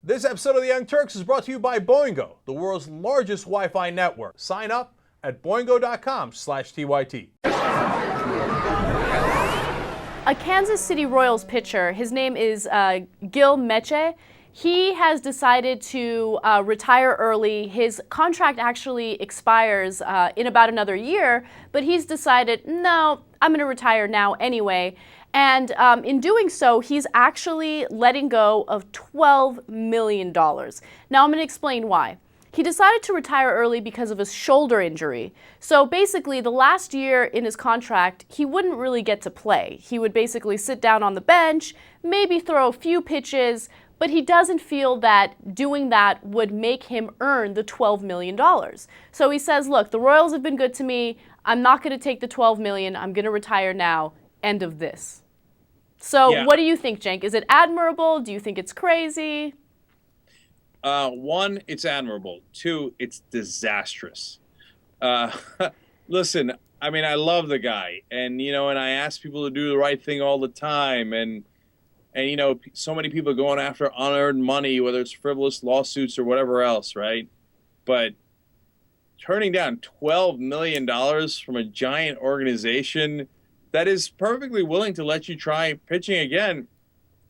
This episode of the Young Turks is brought to you by Boingo, the world's largest Wi-Fi network. Sign up at boingo.com/TYT. A Kansas City Royals pitcher, his name is Gil Meche. He has decided to retire early. His contract actually expires in about another year, but he's decided, no, I'm going to retire now anyway. And in doing so, he's actually letting go of $12 million. Now I'm going to explain why. He decided to retire early because of his shoulder injury. So basically, the last year in his contract, he wouldn't really get to play. He would basically sit down on the bench, maybe throw a few pitches, but he doesn't feel that doing that would make him earn the $12 million. So he says, look, the Royals have been good to me. I'm not going to take the $12 million. I'm going to retire now. End of this. So What do you think, Cenk? Is it admirable? Do you think it's crazy? One, it's admirable. Two, it's disastrous. Listen, I mean, I love the guy, and and I ask people to do the right thing all the time, and so many people are going after unearned money, whether it's frivolous lawsuits or whatever else, right? But turning down $12 million from a giant organization that is perfectly willing to let you try pitching again,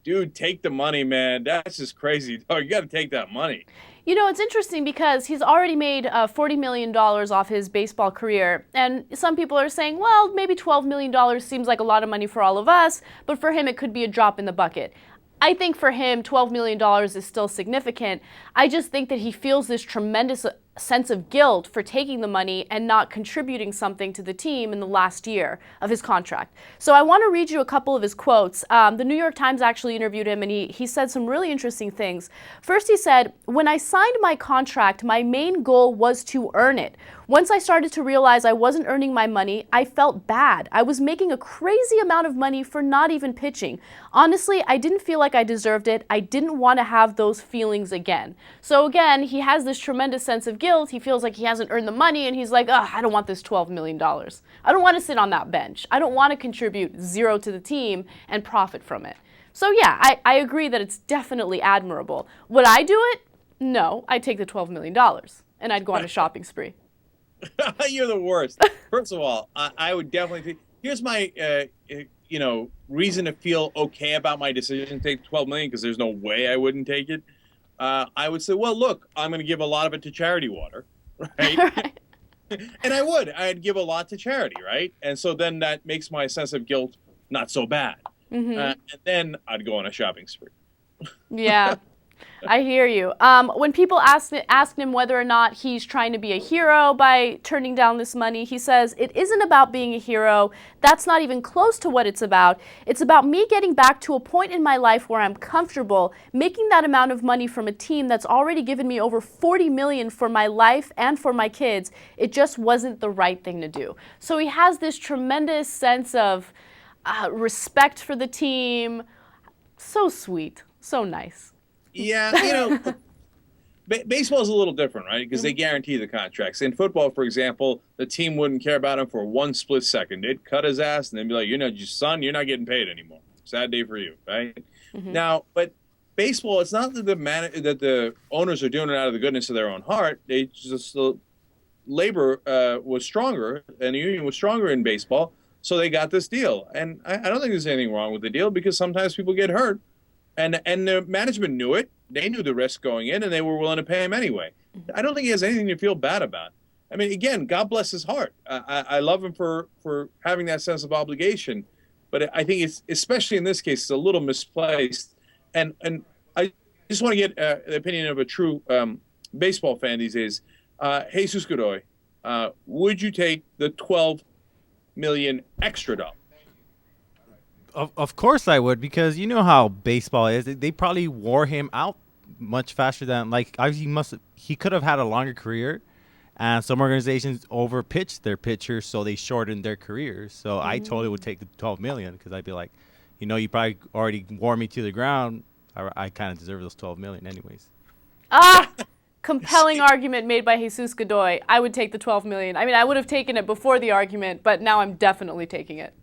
dude, take the money, man. That's just crazy. Oh, you got to take that money. It's interesting because he's already made $40 million off his baseball career. And some people are saying, well, maybe $12 million seems like a lot of money for all of us, but for him it could be a drop in the bucket. I think for him, $12 million is still significant. I just think that he feels this tremendous sense of guilt for taking the money and not contributing something to the team in the last year of his contract. So I want to read you a couple of his quotes. The New York Times actually interviewed him, and he said some really interesting things. First, he said, "When I signed my contract, my main goal was to earn it. Once I started to realize I wasn't earning my money, I felt bad. I was making a crazy amount of money for not even pitching. Honestly, I didn't feel like I deserved it. I didn't want to have those feelings again." So again, he has this tremendous sense of guilt. He feels like he hasn't earned the money, and he's like, I don't want this $12 million. I don't want to sit on that bench. I don't want to contribute zero to the team and profit from it. So yeah, I agree that it's definitely admirable. Would I do it? No, I'd take the $12 million, and I'd go on a shopping spree. You're the worst. First of all, I would definitely think, here's my reason to feel okay about my decision to take $12 million, because there's no way I wouldn't take it. I would say, well, look, I'm going to give a lot of it to charity water, right? Right. And I'd give a lot to charity, right? And so then that makes my sense of guilt not so bad. Mm-hmm. And then I'd go on a shopping spree. Yeah. I hear you. When people asked him whether or not he's trying to be a hero by turning down this money, he says, "It isn't about being a hero. That's not even close to what it's about. It's about me getting back to a point in my life where I'm comfortable making that amount of money from a team that's already given me over $40 million for my life and for my kids. It just wasn't the right thing to do." So he has this tremendous sense of respect for the team. So sweet. So nice. Yeah, baseball is a little different, right? Because they guarantee the contracts. In football, for example, the team wouldn't care about him for one split second. They'd cut his ass and they'd be like, son, you're not getting paid anymore. Sad day for you, right? Mm-hmm. Now, but baseball, it's not that the owners are doing it out of the goodness of their own heart. They just labor was stronger, and the union was stronger in baseball, so they got this deal. And I don't think there's anything wrong with the deal, because sometimes people get hurt. And the management knew it. They knew the risk going in, and they were willing to pay him anyway. I don't think he has anything to feel bad about. I mean, again, God bless his heart. I love him for having that sense of obligation. But I think it's, especially in this case, it's a little misplaced. And I just want to get the opinion of a true baseball fan these days. Jesus Godoy, would you take the $12 million extra dollars? Of course I would, because you know how baseball is. They probably wore him out much faster than, he could have had a longer career, and some organizations overpitched their pitchers, so they shortened their careers. So I totally would take the $12 million, because I'd be like, you probably already wore me to the ground. I kind of deserve those $12 million anyways. Compelling argument made by Jesus Godoy. I would take the $12 million. I mean, I would have taken it before the argument, but now I'm definitely taking it.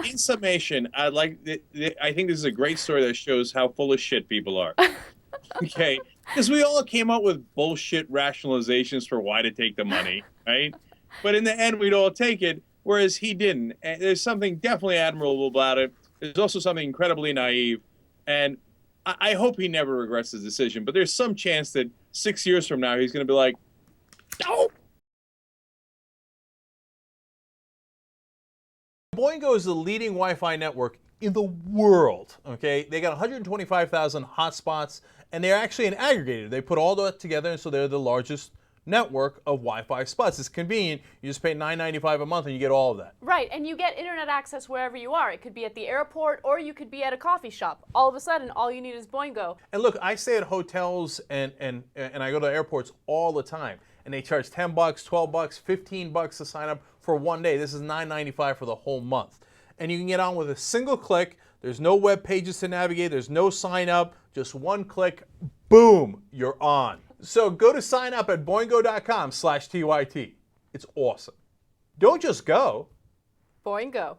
In summation, I think this is a great story that shows how full of shit people are. Okay, because we all came up with bullshit rationalizations for why to take the money, right? But in the end, we'd all take it, whereas he didn't. And there's something definitely admirable about it. There's also something incredibly naive, and I hope he never regrets his decision. But there's some chance that 6 years from now, he's going to be like, "Oh." Boingo is the leading Wi-Fi network in the world. Okay, they got 125,000 hotspots, and they're actually an aggregator. They put all that together, and so they're the largest network of Wi-Fi spots. It's convenient. You just pay $9.95 a month, and you get all of that. Right, and you get internet access wherever you are. It could be at the airport, or you could be at a coffee shop. All of a sudden, all you need is Boingo. And look, I stay at hotels and I go to airports all the time, and they charge $10, $12, $15 to sign up for one day. This is $9.95 for the whole month. And you can get on with a single click. There's no web pages to navigate. There's no sign up. Just one click. Boom, you're on. So go to sign up at boingo.com/TYT. It's awesome. Don't just go. Boingo.